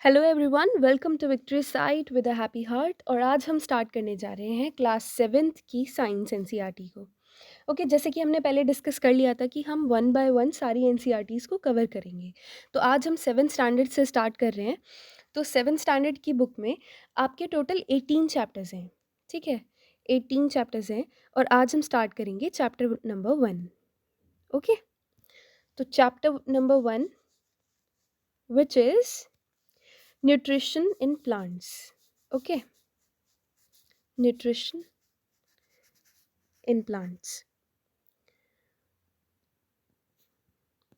Hello everyone, welcome to victory site with a happy heart. और आज हम start करने जा रहे हैं क्लास सेवेंथ की साइंस एनसीईआरटी को। ओके, जैसे कि हमने पहले डिस्कस कर लिया था कि हम वन बाय वन सारी एनसीईआरटीज़ को कवर करेंगे। तो आज हम सेवन्थ स्टैंडर्ड से स्टार्ट कर रहे हैं। तो सेवन्थ स्टैंडर्ड की बुक में आपके टोटल 18 चैप्टर्स हैं। ठीक है, 18 चैप्टर्स हैं और आज हम स्टार्ट करेंगे चैप्टर नंबर 1। ओके, तो chapter number 1 which is nutrition in plants. Okay, nutrition in plants.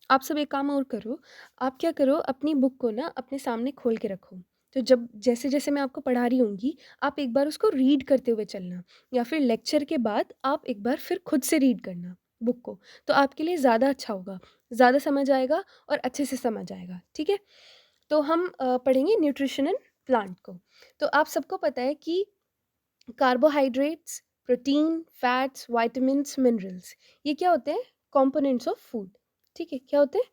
आप सब एक काम और करो, आप क्या करो, अपनी बुक को ना अपने सामने खोल के रखो। तो जब जैसे जैसे मैं आपको पढ़ा रही होंगी, आप एक बार उसको रीड करते हुए चलना, या फिर लेक्चर के बाद आप एक बार फिर खुद से रीड करना बुक को। तो आपके लिए ज़्यादा अच्छा होगा, ज़्यादा समझ आएगा और अच्छे से समझ आएगा। ठीक है, तो हम पढ़ेंगे न्यूट्रिशन इन प्लांट को। तो आप सबको पता है कि carbohydrates, protein, fats, vitamins, minerals, ये क्या होते हैं? Components of food. ठीक है, क्या होते हैं?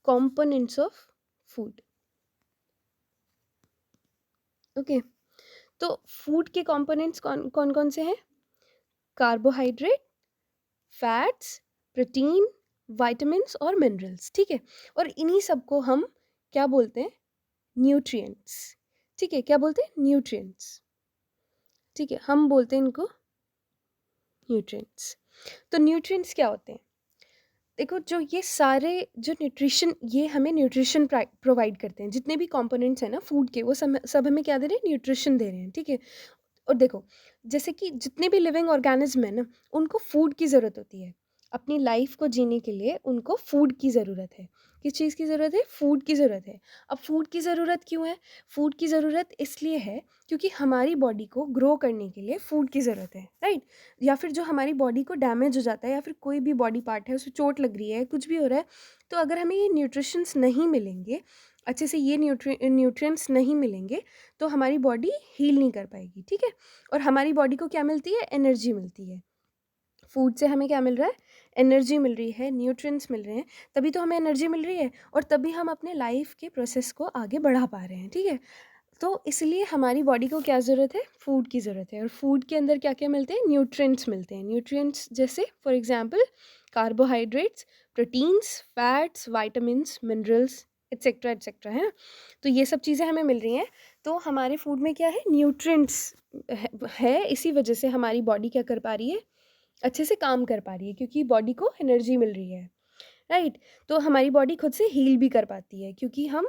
Components of food. ओके, तो फूड के कंपोनेंट्स कौन कौन कौन से हैं? कार्बोहाइड्रेट, फैट्स, प्रोटीन, विटामिन्स और मिनरल्स। ठीक है, और इन्हीं सबको हम क्या बोलते हैं? न्यूट्रिएंट्स। ठीक है, क्या बोलते हैं? न्यूट्रिएंट्स। ठीक है, हम बोलते हैं इनको न्यूट्रिएंट्स। तो न्यूट्रिएंट्स क्या होते हैं? देखो, जो ये सारे जो न्यूट्रिशन, ये हमें न्यूट्रिशन प्रोवाइड करते हैं। जितने भी कंपोनेंट्स हैं ना फूड के, वो सब हमें क्या दे रहे हैं? न्यूट्रिशन दे रहे हैं। ठीक है, और देखो, जैसे कि जितने भी लिविंग ऑर्गेनिज्म है ना, उनको फूड की ज़रूरत होती है। अपनी लाइफ को जीने के लिए उनको फूड की ज़रूरत है। किस चीज़ की ज़रूरत है? फूड की ज़रूरत है। अब फूड की ज़रूरत क्यों है? फूड की ज़रूरत इसलिए है क्योंकि हमारी बॉडी को ग्रो करने के लिए फूड की ज़रूरत है, राइट? या फिर जो हमारी बॉडी को डैमेज हो जाता है, या फिर कोई भी बॉडी पार्ट है उसे चोट लग रही है, कुछ भी हो रहा है, तो अगर हमें ये न्यूट्रिशंस नहीं मिलेंगे, अच्छे से ये न्यूट्रिएंट्स नहीं मिलेंगे, तो हमारी बॉडी हील नहीं कर पाएगी। ठीक है, और हमारी बॉडी को क्या मिलती है? एनर्जी मिलती है। फूड से हमें क्या मिल रहा है? एनर्जी मिल रही है, न्यूट्रिएंट्स मिल रहे हैं, तभी तो हमें एनर्जी मिल रही है, और तभी हम अपने लाइफ के प्रोसेस को आगे बढ़ा पा रहे हैं। ठीक है, तो इसलिए हमारी बॉडी को क्या ज़रूरत है? फूड की ज़रूरत है। और फूड के अंदर क्या क्या मिलते हैं? न्यूट्रिएंट्स मिलते हैं। न्यूट्रिएंट्स जैसे for example carbohydrates, proteins, fats, vitamins, minerals, etcetera etcetera, है ना? तो ये सब चीज़ें हमें मिल रही हैं। तो हमारे फूड में क्या है? न्यूट्रिएंट्स है, इसी वजह से हमारी बॉडी क्या कर पा रही है? अच्छे से काम कर पा रही है, क्योंकि बॉडी को एनर्जी मिल रही है, राइट? तो हमारी बॉडी खुद से हील भी कर पाती है, क्योंकि हम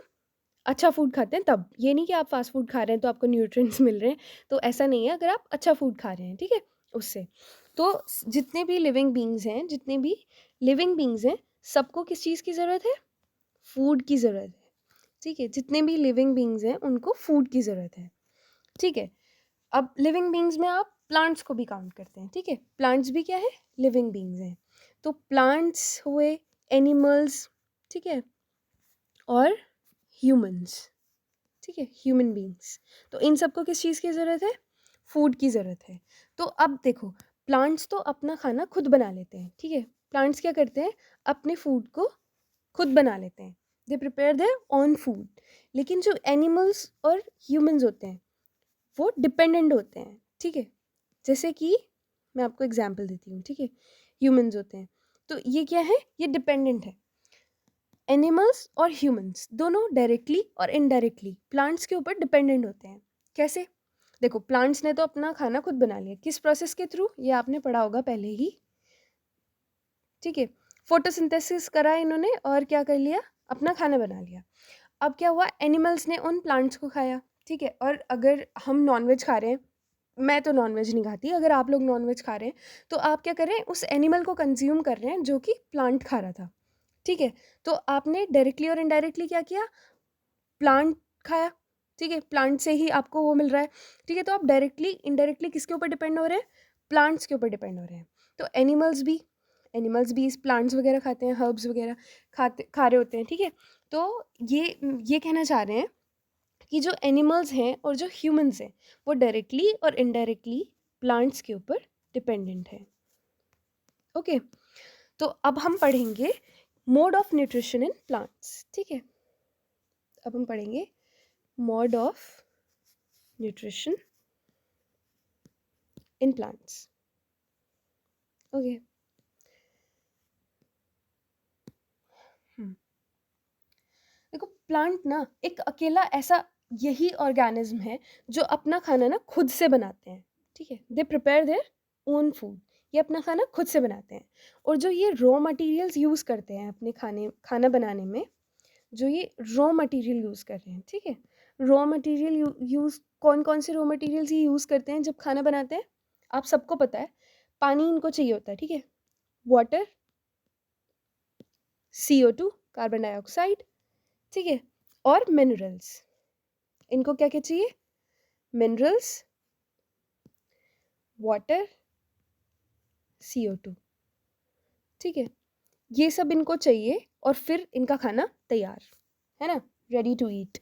अच्छा फूड खाते हैं तब। ये नहीं कि आप फास्ट फूड खा रहे हैं तो आपको न्यूट्रिएंट्स मिल रहे हैं, तो ऐसा नहीं है। अगर आप अच्छा फूड खा रहे हैं, ठीक है, उससे। तो जितने भी लिविंग बींग्स हैं, जितने भी लिविंग बींग्स हैं, सबको किस चीज़ की ज़रूरत है? फूड की ज़रूरत है। ठीक है, जितने भी लिविंग बींग्स हैं उनको फूड की ज़रूरत है। ठीक है, अब लिविंग बींग्स में आप प्लांट्स को भी काउंट करते हैं। ठीक है, प्लांट्स भी क्या है? लिविंग बींग्स हैं। तो प्लांट्स हुए, एनिमल्स, ठीक है, और ह्यूमंस। ठीक है, ह्यूमन बींग्स। तो इन सबको किस चीज़ की ज़रूरत है? फूड की ज़रूरत है। तो अब देखो, प्लांट्स तो अपना खाना खुद बना लेते हैं। ठीक है, प्लांट्स क्या करते हैं? अपने फूड को खुद बना लेते हैं। They prepare their own food. लेकिन जो एनिमल्स और ह्यूमंस होते हैं, वो डिपेंडेंट होते हैं। ठीक है, जैसे कि मैं आपको एग्जांपल देती हूँ। ठीक है, ह्यूमंस होते हैं, तो ये क्या है? ये डिपेंडेंट है। एनिमल्स और ह्यूमंस दोनों डायरेक्टली और इनडायरेक्टली प्लांट्स के ऊपर डिपेंडेंट होते हैं। कैसे? देखो, प्लांट्स ने तो अपना खाना खुद बना लिया। किस प्रोसेस के थ्रू? ये आपने पढ़ा होगा पहले ही। ठीक है, फोटोसिंथेसिस करा इन्होंने और क्या कर लिया? अपना खाना बना लिया। अब क्या हुआ? एनिमल्स ने उन प्लांट्स को खाया। ठीक है, और अगर हम नॉनवेज खा रहे हैं, मैं तो नॉनवेज नहीं खाती, अगर आप लोग नॉनवेज खा रहे हैं, तो आप क्या कर रहे हैं? उस एनिमल को कंज्यूम कर रहे हैं जो कि प्लांट खा रहा था। ठीक है, तो आपने डायरेक्टली और इनडायरेक्टली क्या किया? प्लांट खाया। ठीक है, प्लांट से ही आपको वो मिल रहा है। ठीक है, तो आप डायरेक्टली इनडायरेक्टली किसके ऊपर डिपेंड हो रहे हैं? प्लांट्स के ऊपर डिपेंड हो रहे हैं। तो एनिमल्स भी इस प्लांट्स वगैरह खाते हैं, हर्ब्स वगैरह खा रहे होते हैं। ठीक है, तो ये कहना चाह रहे हैं कि जो एनिमल्स हैं और जो ह्यूमंस हैं, वो डायरेक्टली और इनडायरेक्टली प्लांट्स के ऊपर डिपेंडेंट है। ओके, तो अब हम पढ़ेंगे mode of nutrition in plants. ठीक है, अब हम पढ़ेंगे mode of nutrition in plants. Okay. देखो प्लांट ना एक अकेला ऐसा यही ऑर्गेनिज्म है जो अपना खाना ना खुद से बनाते हैं, ठीक है? They prepare their own food. ये अपना खाना खुद से बनाते हैं। और जो ये रॉ मटेरियल्स यूज़ करते हैं अपने खाना बनाने में, जो ये रॉ मटेरियल यूज़ कर रहे हैं, ठीक है? रॉ मटेरियल यूज़ कौन-कौन से रॉ मटेरियल्स ये यूज़ करते हैं जब खाना बनाते हैं? आप सबको पता है, पानी इनको चाहिए होता है, ठीक है? वाटर, CO2 कार्बन डाइऑक्साइड, ठीक है? और मिनरल्स। इनको क्या-क्या चाहिए? मिनरल्स, वाटर, CO2, ठीक है? ये सब इनको चाहिए और फिर इनका खाना तैयार, है ना? Ready to eat.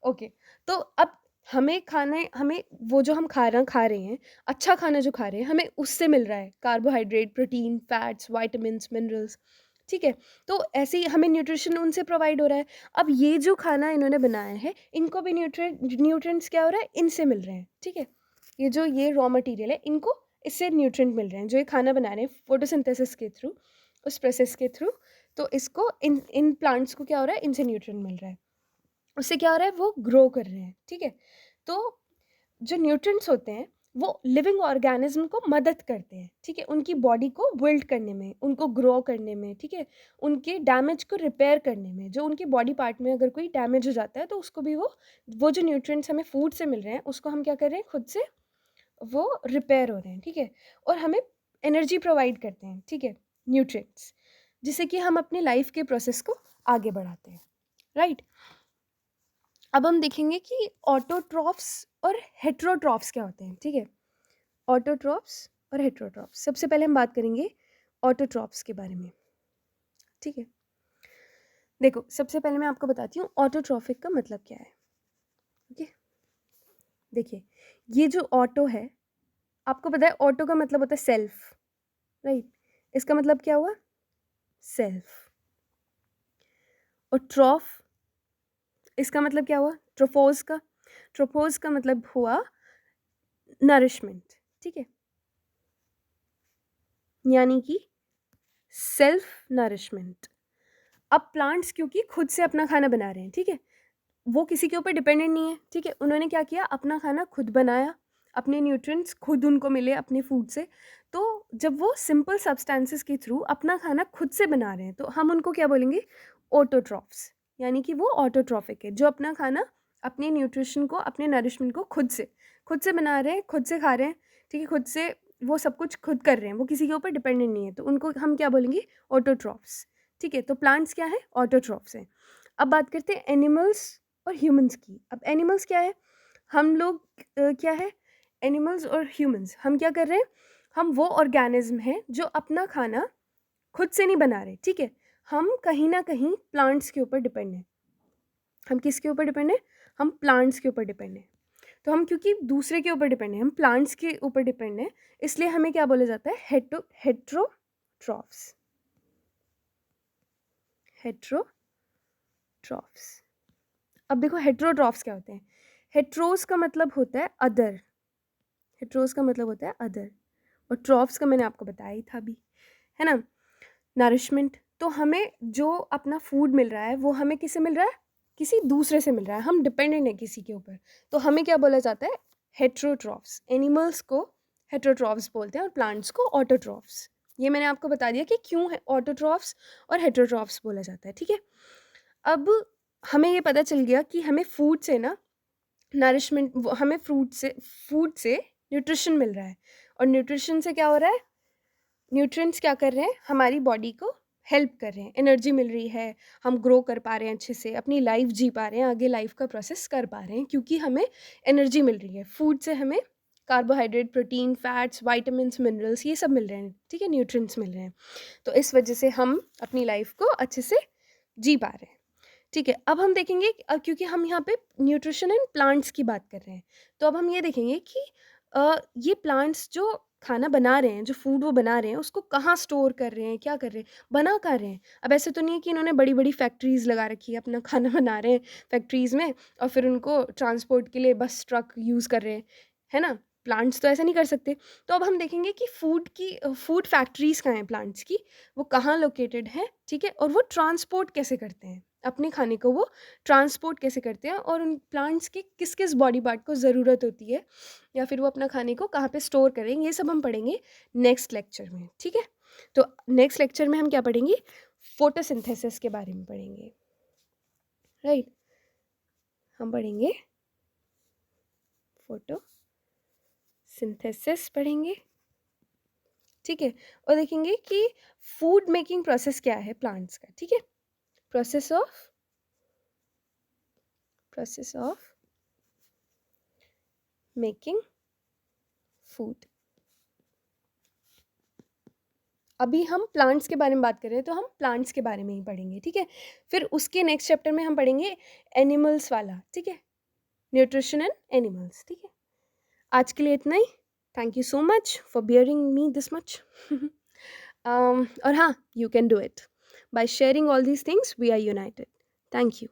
ओके, तो अब हमें वो जो हम खा रहे हैं, अच्छा खाना जो खा रहे हैं, हमें उससे मिल रहा है carbohydrate, protein, fats, vitamins, minerals, ठीक है? तो ऐसे ही हमें न्यूट्रिशन उनसे प्रोवाइड हो रहा है। अब ये जो खाना इन्होंने बनाया है, इनको भी न्यूट्रिएंट्स क्या हो रहा है? इनसे मिल रहे हैं, ठीक है? ये रॉ मटेरियल है, इनको इससे न्यूट्रिएंट मिल रहे हैं, जो ये खाना बना रहे हैं फोटोसिंथेसिस के थ्रू, उस प्रोसेस के थ्रू। तो इसको इन प्लांट्स को क्या हो रहा है? इनसे न्यूट्रिएंट मिल रहा है। उससे क्या हो रहा है? वो ग्रो कर रहे हैं, ठीक है? तो जो न्यूट्रिएंट्स होते हैं, वो लिविंग ऑर्गेनिज्म को मदद करते हैं, ठीक है? उनकी बॉडी को बिल्ड करने में, उनको ग्रो करने में, ठीक है? उनके डैमेज को रिपेयर करने में। जो उनके बॉडी पार्ट में अगर कोई डैमेज हो जाता है, तो उसको भी वो जो न्यूट्रिएंट्स हमें फूड से मिल रहे हैं, उसको हम क्या कर रहे हैं? खुद से वो रिपेयर हो रहे हैं, ठीक है? और हमें एनर्जी प्रोवाइड करते हैं, ठीक है? न्यूट्रिएंट्स, जिससे कि हम अपनी लाइफ के प्रोसेस को आगे बढ़ाते हैं, राइट? अब हम देखेंगे कि ऑटोट्रॉफ्स और हेटेरोट्रॉफ्स क्या होते हैं, ठीक है? ऑटोट्रॉफ्स और हेटेरोट्रॉफ्स। सबसे पहले हम बात करेंगे ऑटोट्रॉफ्स के बारे में, ठीक है? देखो, सबसे पहले मैं आपको बताती हूँ ऑटोट्रॉफिक का मतलब क्या है, ओके? देखिए, ये जो ऑटो है, आपको पता है ऑटो का मतलब होता है सेल्फ, राइट? इसका मतलब क्या हुआ? सेल्फ। और ट्रॉफ, इसका मतलब क्या हुआ? ट्रोपोज का मतलब हुआ नरिशमेंट, ठीक है? यानी कि सेल्फ नरिशमेंट। अब प्लांट्स क्योंकि खुद से अपना खाना बना रहे हैं, ठीक है? वो किसी के ऊपर डिपेंडेंट नहीं है, ठीक है? उन्होंने क्या किया? अपना खाना खुद बनाया, अपने न्यूट्रिएंट्स खुद उनको मिले अपने फूड से। तो जब वो सिंपल सब्सटेंसेस के थ्रू अपना खाना खुद से बना रहे हैं, तो हम उनको क्या बोलेंगे? ऑटोट्रॉफ्स। यानी कि वो ऑटोट्रॉफिक है, जो अपना खाना, अपने न्यूट्रिशन को, अपने नरिशमेंट को खुद से बना रहे हैं, खुद से खा रहे हैं, ठीक है? खुद से वो सब कुछ खुद कर रहे हैं, वो किसी के ऊपर डिपेंडेंट नहीं है, तो उनको हम क्या बोलेंगे? ऑटोट्रॉफ्स, ठीक है? तो प्लांट्स क्या है? ऑटोट्रॉफ्स हैं। अब बात करते हैं एनिमल्स और ह्यूमंस की। अब एनिमल्स क्या है? हम लोग क्या है? एनिमल्स और ह्यूमंस, हम क्या कर रहे हैं? हम वो ऑर्गेनिज्म हैं जो अपना खाना खुद से नहीं बना रहे, ठीक है? हम कहीं ना कहीं प्लांट्स के ऊपर डिपेंड हैं। हम किसके ऊपर डिपेंड हैं? हम प्लांट्स के ऊपर डिपेंड हैं। तो हम क्योंकि दूसरे के ऊपर डिपेंड हैं, हम प्लांट्स के ऊपर डिपेंड हैं, इसलिए हमें क्या बोला जाता है? हेट्रोट्रॉफ्स। हेट्रोट्रॉफ्स। अब देखो हेट्रोट्रॉफ्स क्या होते हैं? हेट्रोस का मतलब होता है अदर। हेट्रोस का मतलब होता है अदर। और ट्रॉफ्स का मैंने आपको बताया ही था अभी, है ना? नरिशमेंट। तो हमें जो अपना फूड मिल रहा है, वो हमें किससे मिल रहा है? किसी दूसरे से मिल रहा है, हम डिपेंडेंट हैं किसी के ऊपर। तो हमें क्या बोला जाता है? हेट्रोट्रॉफ्स। एनिमल्स को हेट्रोट्रॉफ्स बोलते हैं और प्लांट्स को ऑटोट्रॉफ्स। ये मैंने आपको बता दिया कि क्यों है ऑटोट्रॉफ्स और हेट्रोट्रॉफ्स बोला जाता है, ठीक है? अब हमें ये पता चल गया कि हमें फूड से ना नरिशमेंट, हमें फूड से न्यूट्रिशन मिल रहा है। और न्यूट्रिशन से क्या हो रहा है? न्यूट्रिएंट्स क्या कर रहे हैं? हमारी बॉडी को हेल्प कर रहे हैं, एनर्जी मिल रही है, हम ग्रो कर पा रहे हैं अच्छे से, अपनी लाइफ जी पा रहे हैं, आगे लाइफ का प्रोसेस कर पा रहे हैं, क्योंकि हमें एनर्जी मिल रही है। फूड से हमें carbohydrate, protein, fats, vitamins, minerals, ये सब मिल रहे हैं, ठीक है? न्यूट्रिएंट्स मिल रहे हैं। तो इस वजह से हम अपनी लाइफ को अच्छे से जी पा रहे हैं, ठीक है? अब हम देखेंगे क्योंकि हम यहाँ पे न्यूट्रिशन एंड प्लांट्स की बात कर रहे हैं, तो अब हम ये देखेंगे कि ये प्लांट्स जो खाना बना रहे हैं, जो फूड वो बना रहे हैं, उसको कहाँ स्टोर कर रहे हैं, क्या कर रहे हैं, बना कहाँ रहे हैं। अब ऐसे तो नहीं है कि इन्होंने बड़ी-बड़ी फैक्ट्रीज़ लगा रखी है, अपना खाना बना रहे हैं फैक्ट्रीज़ में और फिर उनको ट्रांसपोर्ट के लिए बस ट्रक यूज़ कर रहे हैं, है ना? प्लांट्स तो ऐसा नहीं कर सकते। तो अब हम देखेंगे कि फूड फैक्ट्रीज़ कहाँ हैं प्लांट्स की, वो कहाँ लोकेटेड हैं, ठीक है? और वो ट्रांसपोर्ट कैसे करते हैं, अपने खाने को वो ट्रांसपोर्ट कैसे करते हैं और उन प्लांट्स के किस-किस बॉडी पार्ट को ज़रूरत होती है या फिर वो अपना खाने को कहाँ पे स्टोर करेंगे, ये सब हम पढ़ेंगे नेक्स्ट लेक्चर में, ठीक है? तो नेक्स्ट लेक्चर में हम क्या पढ़ेंगे? फोटोसिंथेसिस के बारे में पढ़ेंगे, राइट? हम पढ़ेंगे फोटोसिंथेसिस पढ़ेंगे, ठीक है? और देखेंगे कि फूड मेकिंग प्रोसेस क्या है प्लांट्स का, ठीक है? Process of making food. अभी हम प्लांट्स के बारे में बात कर रहे हैं तो हम प्लांट्स के बारे में ही पढ़ेंगे, ठीक है? फिर उसके नेक्स्ट चैप्टर में हम पढ़ेंगे एनिमल्स वाला, ठीक है? न्यूट्रिशन एंड एनिमल्स, ठीक है? आज के लिए इतना ही। Thank you so much for bearing me this much. और हाँ, you can do it by sharing all these things, we are united. Thank you.